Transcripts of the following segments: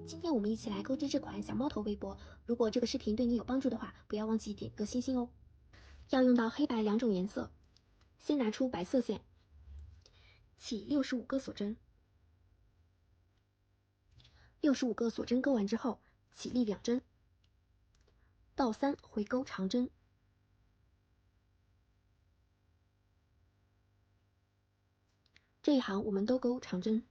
今天我们一起来钩织这款小猫头围脖。如果这个视频对你有帮助的话，不要忘记点个星星哦。要用到黑白两种颜色，先拿出白色线，起65个锁针，65个锁针钩完之后，起立2针，倒3回钩长针，这一行我们都钩长针。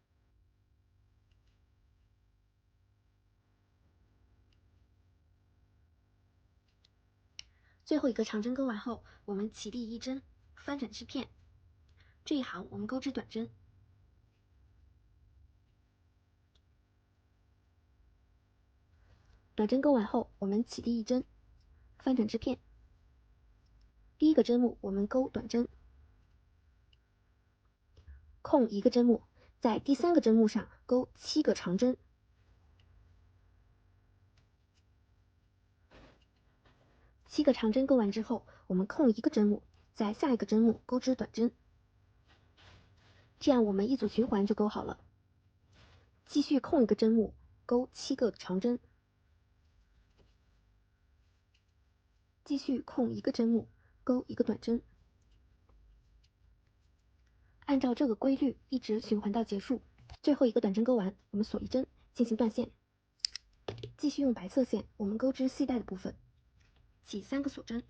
最后一个长针钩完后，我们起立1针，翻转织片，这一行我们钩织短针。短针钩完后，我们起立1针，翻转织片。第一个针目我们钩短针，空1个针目，在第3个针目上钩7个长针。7个长针钩完之后，我们空1个针目，在下一个针目钩织短针。这样我们一组循环就钩好了。继续空1个针目，钩7个长针。继续空1个针目，钩1个短针。按照这个规律一直循环到结束。最后一个短针钩完，我们锁1针进行断线。继续用白色线，我们钩织系带的部分，起3个锁针，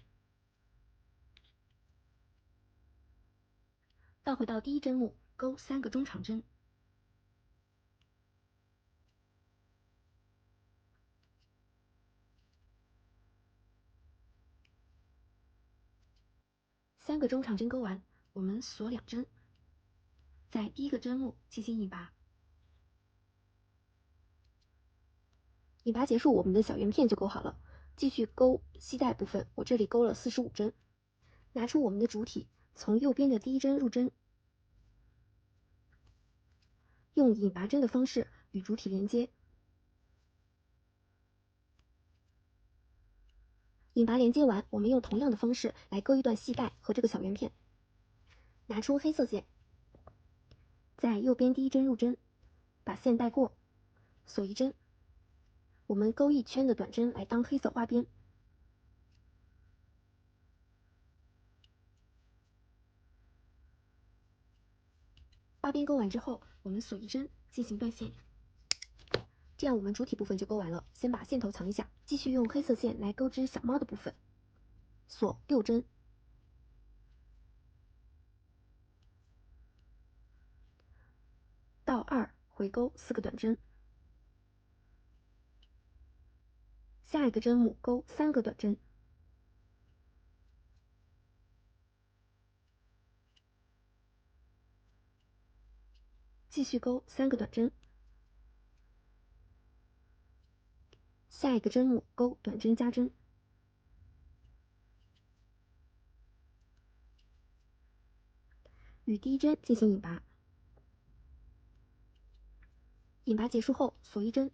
倒回到第一针目，钩3个中长针。3个中长针钩完，我们锁2针，在第一个针目进行引拔。引拔结束，我们的小圆片就钩好了。继续钩系带部分，我这里钩了45针。拿出我们的主体，从右边的第一针入针，用引拔针的方式与主体连接。引拔连接完，我们用同样的方式来钩一段系带和这个小圆片。拿出黑色线，在右边第一针入针，把线带过，锁1针。我们钩1圈的短针来当黑色花边。花边钩完之后，我们锁1针进行断线。这样我们主体部分就钩完了。先把线头藏一下，继续用黑色线来钩织小猫的部分，锁6针。倒2回钩4个短针。下一个针目钩3个短针。继续钩3个短针。下一个针目钩短针加针。与第一针进行引拔。引拔结束后锁1针，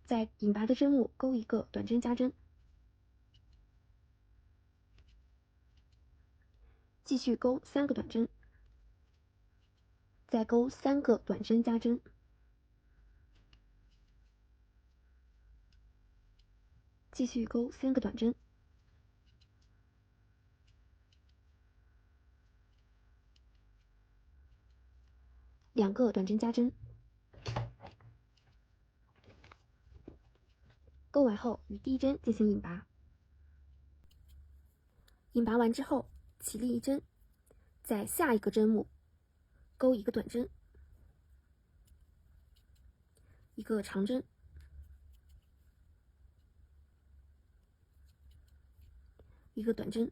在引拔的针目钩1个短针加针。继续钩3个短针，再钩3个短针加针。继续钩3个短针。2个短针加针。钩完后与第一针进行引拔。引拔完之后，起立1针，在下一个针目钩1个短针，1个长针，一个短针，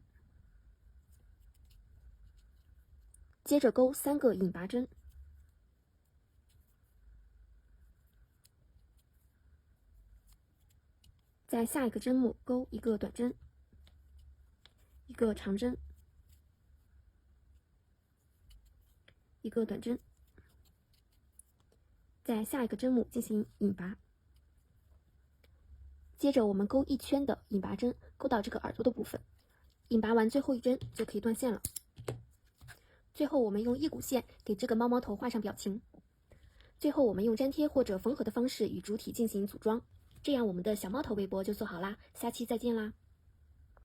接着钩3个引拔针。在下一个针目钩1个短针，1个长针，1个短针，在下一个针目进行引拔。接着我们钩1圈的引拔针，钩到这个耳朵的部分，引拔完最后1针就可以断线了。最后我们用1股线给这个猫猫头画上表情。最后我们用粘贴或者缝合的方式与主体进行组装，这样我们的小猫头围脖就做好啦。下期再见啦！